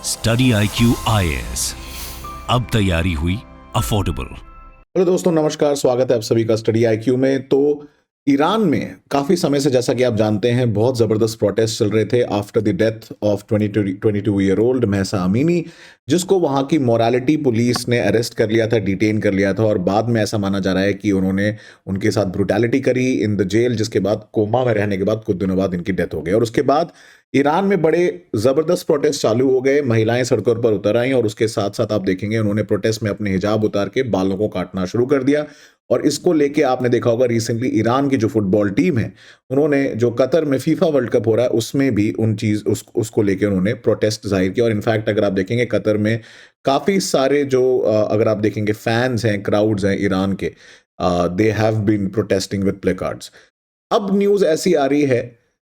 Study IQ IAS, अब तैयारी हुई अफोर्डेबल। हेलो दोस्तों, नमस्कार। स्वागत है आप सभी का स्टडी IQ में। तो ईरान में काफ़ी समय से, जैसा कि आप जानते हैं, बहुत ज़बरदस्त प्रोटेस्ट चल रहे थे after the death of 22 year old Mahsa Amini, जिसको वहाँ की मोरालिटी पुलिस ने अरेस्ट कर लिया था, डिटेन कर लिया था। और बाद में ऐसा माना जा रहा है कि उन्होंने उनके साथ ब्रुटैलिटी करी इन द जेल, जिसके बाद कोमा में रहने के बाद कुछ दिनों बाद इनकी डेथ हो गई। और उसके बाद ईरान में बड़े ज़बरदस्त प्रोटेस्ट चालू हो गए, महिलाएं सड़कों पर उतर आई और उसके साथ साथ आप देखेंगे उन्होंने प्रोटेस्ट में अपने हिजाब उतार के बालों को काटना शुरू कर दिया। और इसको लेके आपने देखा होगा रिसेंटली ईरान की जो फुटबॉल टीम है, उन्होंने जो कतर में फीफा वर्ल्ड कप हो रहा है उसमें भी उसको लेके उन्होंने प्रोटेस्ट जाहिर किया। और इनफैक्ट अगर आप देखेंगे कतर में काफ़ी सारे जो अगर आप देखेंगे फैंस हैं, क्राउड्स हैं ईरान के, they have been protesting with placards. अब न्यूज़ ऐसी आ रही है,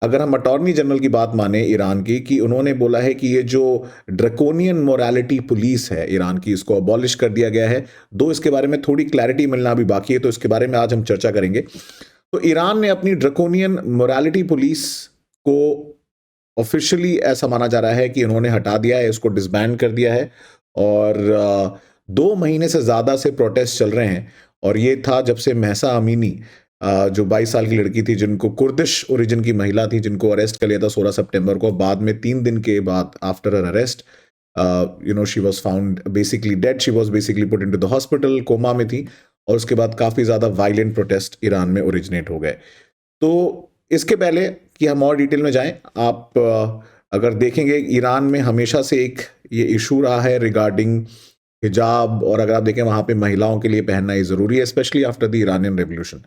अगर हम अटॉर्नी जनरल की बात माने ईरान की, कि उन्होंने बोला है कि ये जो ड्रकोनियन मोरालिटी पुलिस है ईरान की, इसको अबॉलिश कर दिया गया है। दो इसके बारे में थोड़ी क्लैरिटी मिलना भी बाकी है, तो इसके बारे में आज हम चर्चा करेंगे। तो ईरान ने अपनी ड्रकोनियन मोरालिटी पुलिस को ऑफिशियली ऐसा माना जा रहा है कि उन्होंने हटा दिया है, इसको डिसबैंड कर दिया है। और 2 महीने से ज़्यादा से प्रोटेस्ट चल रहे हैं। और ये था जब से महसा अमीनी, जो 22 साल की लड़की थी, जिनको कुर्दिश ओरिजिन की महिला थी, जिनको अरेस्ट कर लिया था 16 सितंबर को। बाद में 3 दिन के बाद after her arrest, she was found basically dead. She was basically put into the hospital, coma में थी। और उसके बाद काफ़ी ज़्यादा वायलेंट प्रोटेस्ट ईरान में ओरिजिनेट हो गए। तो इसके पहले कि हम और डिटेल में जाएं, आप अगर देखेंगे ईरान में हमेशा से एक ये इशू रहा है रिगार्डिंग हिजाब। और अगर आप देखें वहाँ पे महिलाओं के लिए पहनना ही ज़रूरी है, specially after the Iranian revolution.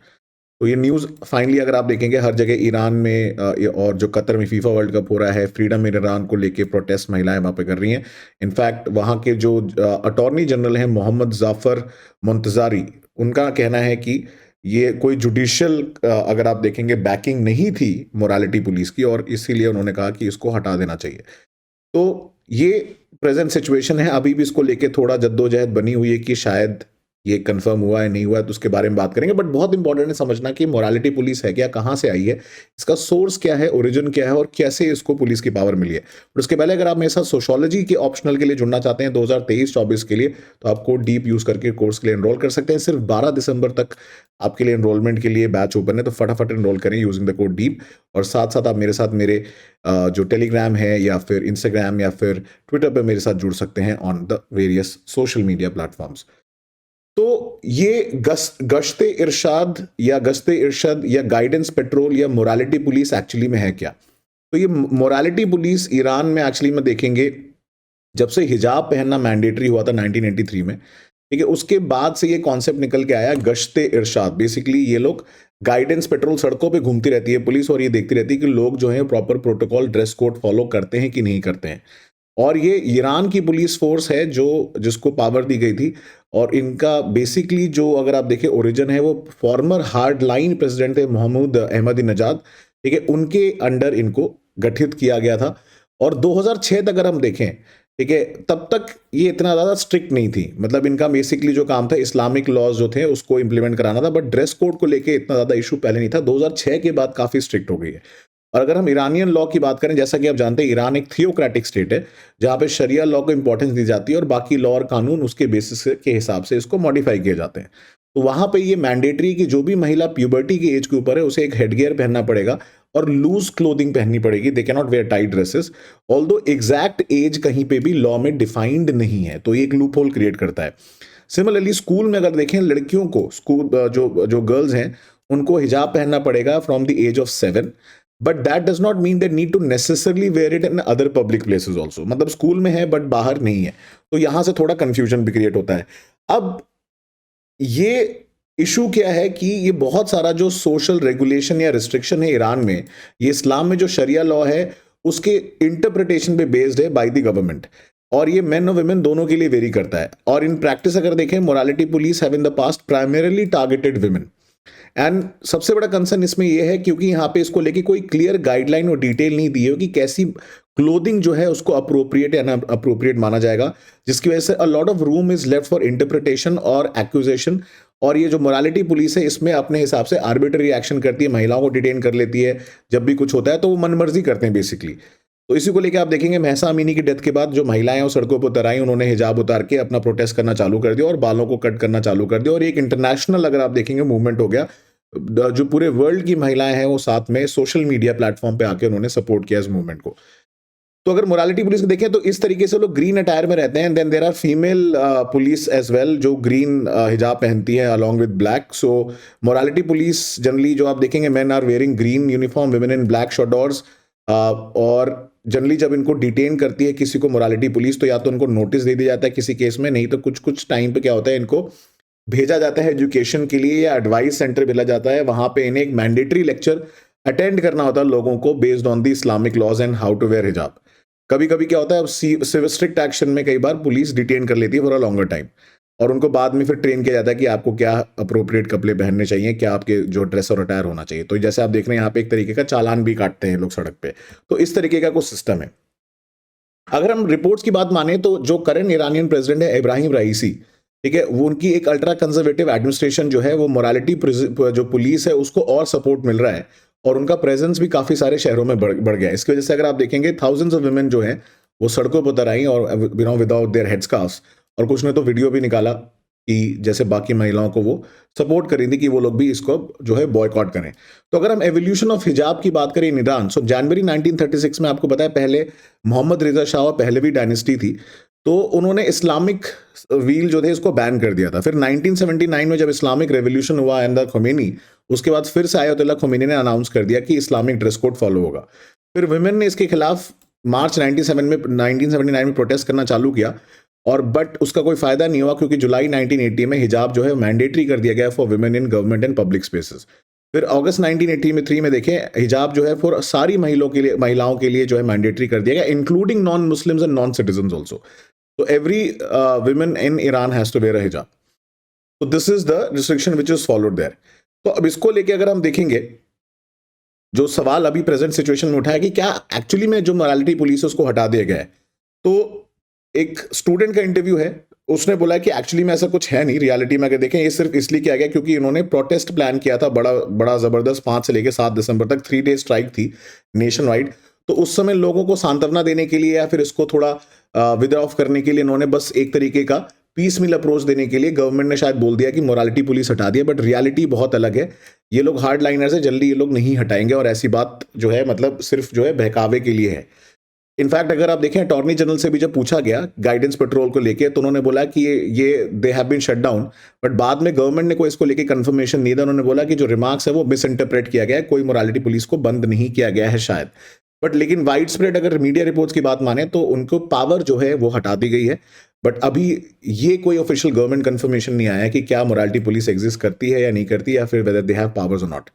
तो ये न्यूज़ फाइनली अगर आप देखेंगे हर जगह ईरान में, और जो कतर में फीफा वर्ल्ड कप हो रहा है, फ्रीडम इन ईरान को लेके प्रोटेस्ट महिलाएं वहाँ पे कर रही हैं। इनफैक्ट वहाँ के जो अटॉर्नी जनरल हैं मोहम्मद जाफर मुंतजारी, उनका कहना है कि ये कोई जुडिशियल अगर आप देखेंगे बैकिंग नहीं थी मोरालिटी पुलिस की, और इसीलिए उन्होंने कहा कि इसको हटा देना चाहिए। तो ये प्रेजेंट सिचुएशन है। अभी भी इसको लेके थोड़ा जद्दोजहद बनी हुई है कि शायद ये कंफर्म हुआ है नहीं हुआ है, तो उसके बारे में बात करेंगे। बट बहुत इंपॉर्टेंट है समझना कि मोरालिटी पुलिस है क्या, कहाँ से आई है, इसका सोर्स क्या है, ओरिजिन क्या है, और कैसे इसको पुलिस की पावर मिली है। और उसके पहले अगर आप मेरे साथ सोशोलॉजी के ऑप्शनल के लिए जुड़ना चाहते हैं 2023-24 के लिए, तो आप कोड डीप यूज करके कोर्स के लिए एनरोल कर सकते हैं। सिर्फ 12 दिसंबर तक आपके लिए एनरोलमेंट के लिए बैच ओपन है, तो फटाफट एनरोल करें यूजिंग द कोड डीप। और साथ साथ आप मेरे साथ मेरे जो टेलीग्राम है या फिर इंस्टाग्राम या फिर ट्विटर पर मेरे साथ जुड़ सकते हैं on the various social media platforms. तो ये गश्ते इरशाद या गाइडेंस पेट्रोल या मोरालिटी पुलिस एक्चुअली में है क्या? तो ये मोरालिटी पुलिस ईरान में एक्चुअली में देखेंगे, जब से हिजाब पहनना मैंडेटरी हुआ था 1983 में, ठीक है, उसके बाद से ये कॉन्सेप्ट निकल के आया गश्ते इरशाद। बेसिकली ये लोग गाइडेंस पेट्रोल, सड़कों पे घूमती रहती है पुलिस, और ये देखती रहती है कि लोग जो हैं proper protocol dress code follow करते हैं कि नहीं करते हैं। और ये ईरान की पुलिस फोर्स है जो जिसको पावर दी गई थी। और इनका बेसिकली जो अगर आप देखें ओरिजिन है, वो फॉर्मर हार्ड लाइन प्रेसिडेंट थे महमूद अहमदीनजाद, ठीक है, उनके अंडर इनको गठित किया गया था। और 2006 तक अगर हम देखें, ठीक है, तब तक ये इतना ज़्यादा स्ट्रिक्ट नहीं थी। मतलब इनका बेसिकली जो काम था इस्लामिक लॉज जो थे उसको इंप्लीमेंट कराना था, बट ड्रेस कोड को लेके इतना ज़्यादा इशू पहले नहीं था। 2006 के बाद काफ़ी स्ट्रिक्ट हो गई है। और अगर हम ईरानियन लॉ की बात करें, जैसा कि आप जानते हैं ईरान एक थियोक्रेटिक स्टेट है, जहाँ पे शरिया लॉ को इंपॉर्टेंस दी जाती है और बाकी लॉ और कानून उसके बेसिस के हिसाब से इसको मॉडिफाई किए जाते हैं। तो वहाँ पे ये मैंडेटरी कि जो भी महिला प्यूबर्टी की एज के ऊपर है उसे एक हेडगियर पहनना पड़ेगा और लूज क्लोथिंग पहननी पड़ेगी। They can not wear tight dresses, although exact as कहीं पे भी लॉ में डिफाइंड नहीं है, तो ये एक लूप होल क्रिएट करता है। सिमिलरली स्कूल में अगर देखें, लड़कियों को स्कूल जो गर्ल्स हैं उनको हिजाब पहनना पड़ेगा from the age of 7। But that does not mean that need to necessarily wear it in other public places also. मतलब स्कूल में है बट बाहर नहीं है, तो यहां से थोड़ा कंफ्यूजन भी क्रिएट होता है। अब ये इशू क्या है कि ये बहुत सारा जो सोशल रेगुलेशन या रिस्ट्रिक्शन है ईरान में, ये इस्लाम में जो शरिया लॉ है उसके इंटरप्रिटेशन पे बेस्ड है बाय द गवर्नमेंट। और ये मेन और वुमेन दोनों के लिए वेरी करता है। और इन प्रैक्टिस अगर देखें, morality police have in the past primarily targeted women. And सबसे बड़ा कंसर्न इसमें यह है क्योंकि यहाँ पे इसको लेके कोई क्लियर गाइडलाइन और डिटेल नहीं दी है कि कैसी क्लोथिंग जो है उसको अप्रोप्रिएट या ना अप्रोप्रिएट माना जाएगा, जिसकी वजह से a lot of room is left for interpretation और एक्यूजेशन। और ये जो मोरालिटी पुलिस है इसमें अपने हिसाब से आर्बिट्ररी एक्शन करती है, महिलाओं को डिटेन कर लेती है, जब भी कुछ होता है तो वो मनमर्जी करते हैं बेसिकली। तो इसी को लेके आप देखेंगे महसा अमीनी की डेथ के बाद जो महिलाएं हैं वो सड़कों पर उतर आई, उन्होंने हिजाब उतार के अपना प्रोटेस्ट करना चालू कर दिया और बालों को कट करना चालू कर दिया, और एक इंटरनेशनल अगर आप देखेंगे मूवमेंट हो गया। जो पूरे वर्ल्ड की महिलाएं हैं वो साथ में सोशल मीडिया प्लेटफॉर्म पे आके उन्होंने सपोर्ट किया इस मूवमेंट को। तो अगर मोरालिटी पुलिस को देखें तो इस तरीके से लोग ग्रीन अटायर में रहते हैं, then there are female police as well जो ग्रीन हिजाब पहनती है along with black. So morality police generally जो आप देखेंगे men are wearing green uniform, women in black shorts, और जनरली जब इनको डिटेन करती है किसी को मोरालिटी पुलिस तो या तो उनको नोटिस दे दिया जाता है किसी केस में, नहीं तो कुछ कुछ टाइम पे क्या होता है इनको भेजा जाता है एजुकेशन के लिए या एडवाइस सेंटर भेजा जाता है, वहां पे इन्हें एक मैंडेटरी लेक्चर अटेंड करना होता है लोगों को based on the Islamic laws and how to wear hijab. कभी कभी क्या होता है स्ट्रिक्ट एक्शन में कई बार पुलिस डिटेन कर लेती है फॉर अ लॉन्गर टाइम, और उनको बाद में फिर ट्रेन किया जाता है कि आपको क्या अप्रोप्रिएट कपड़े पहनने चाहिए, क्या आपके जो ड्रेस और अटायर होना चाहिए। तो जैसे आप देख रहे हैं यहाँ पे एक तरीके का चालान भी काटते हैं लोग सड़क पे, तो इस तरीके का कुछ सिस्टम है। अगर हम रिपोर्ट्स की बात माने तो जो करंट ईरानियन प्रेसिडेंट है इब्राहिम रईसी, ठीक है, वो उनकी एक अल्ट्रा कंजर्वेटिव एडमिनिस्ट्रेशन जो है वो मोरालिटी जो पुलिस है उसको और सपोर्ट मिल रहा है, और उनका प्रेजेंस भी काफी सारे शहरों में बढ़ गया है। इसकी वजह से अगर आप देखेंगे थाउजेंड्स ऑफ वुमेन जो है वो सड़कों पर उतर आई और विदाउट देयर हेडस्कार्फ्स, और कुछ ने तो वीडियो भी निकाला कि जैसे बाकी महिलाओं को वो सपोर्ट कर रही थी कि वो लोग भी इसको जो है बॉयकॉट करें। तो अगर हम एवोल्यूशन ऑफ हिजाब की बात करें इन ईरान, सो जनवरी 1936 में आपको पता है पहले मोहम्मद रिजा शाह पहलवी डायनेस्टी थी, तो उन्होंने इस्लामिक व्हील जो थे इसको बैन कर दिया था। फिर 1979 में जब इस्लामिक रेवोल्यूशन हुआ अंदर खोमेनी, उसके बाद फिर से आयतुल्लाह खोमेनी ने अनाउंस कर दिया कि इस्लामिक ड्रेस कोड फॉलो होगा। फिर वुमेन ने इसके खिलाफ मार्च 1979 में प्रोटेस्ट करना चालू किया, और बट उसका कोई फायदा नहीं हुआ क्योंकि जुलाई 1980 में हिजाब जो है मैंडेटरी कर दिया गया for women in government and public spaces. फिर अगस्त 1983 में देखें हिजाब जो है फॉर सारी महिलाओं के लिए जो है मैंडेटरी कर दिया गया, including non Muslims and non citizen also. So every women in Iran has to wear a hijab. So this is the restriction which is followed there. तो अब इसको लेके अगर हम देखेंगे जो सवाल अभी प्रेजेंट सिचुएशन में उठा है कि क्या एक्चुअली में जो मोरालिटी पुलिस है उसको हटा दिया गया है, तो एक स्टूडेंट का इंटरव्यू है, उसने बोला कि एक्चुअली में ऐसा कुछ है नहीं। रियलिटी में अगर देखें ये सिर्फ इसलिए किया गया क्योंकि इन्होंने प्रोटेस्ट प्लान किया था बड़ा जबरदस्त, 5 से लेकर 7 दिसंबर तक 3 डे स्ट्राइक थी नेशन वाइड। तो उस समय लोगों को सांत्वना देने के लिए या फिर इसको थोड़ा विद ऑफ करने के लिए इन्होंने बस एक तरीके का पीस मिल अप्रोच देने के लिए गवर्नमेंट ने शायद बोल दिया कि मोरालिटी पुलिस हटा दिया, बट रियलिटी बहुत अलग है। ये लोग हार्ड लाइनर्स है, जल्दी ये लोग नहीं हटाएंगे, और ऐसी बात जो है मतलब सिर्फ जो है बहकावे के लिए है। इनफैक्ट अगर आप देखें अटॉर्नी जनरल से भी जब पूछा गया गाइडेंस पेट्रोल को लेके तो उन्होंने बोला कि ये they have been shut down, but बाद में गवर्नमेंट ने कोई इसको लेके कंफर्मेशन नहीं दिया। उन्होंने बोला कि जो रिमार्क्स है वो मिस इंटरप्रेट किया गया है, कोई मोरालिटी पुलिस को बंद नहीं किया गया है शायद। बट लेकिन वाइड स्प्रेड अगर मीडिया रिपोर्ट्स की बात माने तो उनको पावर जो है वो हटा दी गई है, बट अभी ये कोई ऑफिशियल गवर्नमेंट कंफर्मेशन नहीं आया कि क्या मोरालिटी पुलिस एग्जिस्ट करती है या नहीं करती, या फिर वेदर दे हैव पावर्स और नॉट।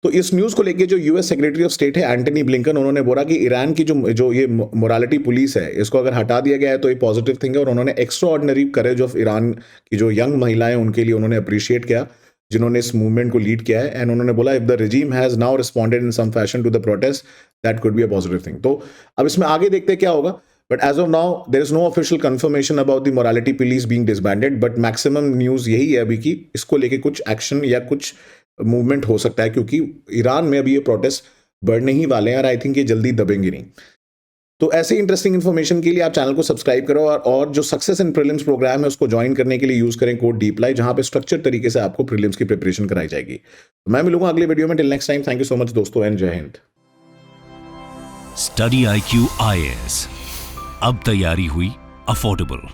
तो इस न्यूज को लेके जो यूएस सेक्रेटरी ऑफ स्टेट है एंटनी ब्लिंकन, उन्होंने बोला कि ईरान की जो ये मोरालिटी पुलिस है इसको अगर हटा दिया गया है तो ये पॉजिटिव थिंग है, और उन्होंने extra ordinary courage of Iran की जो यंग महिलाएं उनके लिए उन्होंने अप्रिशिएट किया जिन्होंने इस मूवमेंट को लीड किया है। एंड उन्होंने बोला if the regime has now responded in some fashion to the protest that could be a positive thing. तो अब इसमें आगे देखते हैं क्या होगा, but as of now there is no official confirmation about the morality police being disbanded, but maximum news यही है अभी कि इसको लेके कुछ एक्शन या कुछ मूवमेंट हो सकता है, क्योंकि ईरान में अभी ये प्रोटेस्ट बढ़ने ही वाले हैं और आई थिंक ये जल्दी दबेंगे नहीं। तो ऐसे इंटरेस्टिंग इन्फॉर्मेशन के लिए आप चैनल को सब्सक्राइब करो, और जो सक्सेस इन प्रीलिम्स प्रोग्राम है उसको ज्वाइन करने के लिए यूज करें कोड डीपलाई, जहां पे स्ट्रक्चर तरीके से आपको प्रीलिम्स की प्रिपरेशन कराई जाएगी। तो मैं मिलूंगा अगले वीडियो में, till next time, thank you so much दोस्तों एंड जय हिंद। स्टडी IQ IAS, अब तैयारी हुई अफोर्डेबल।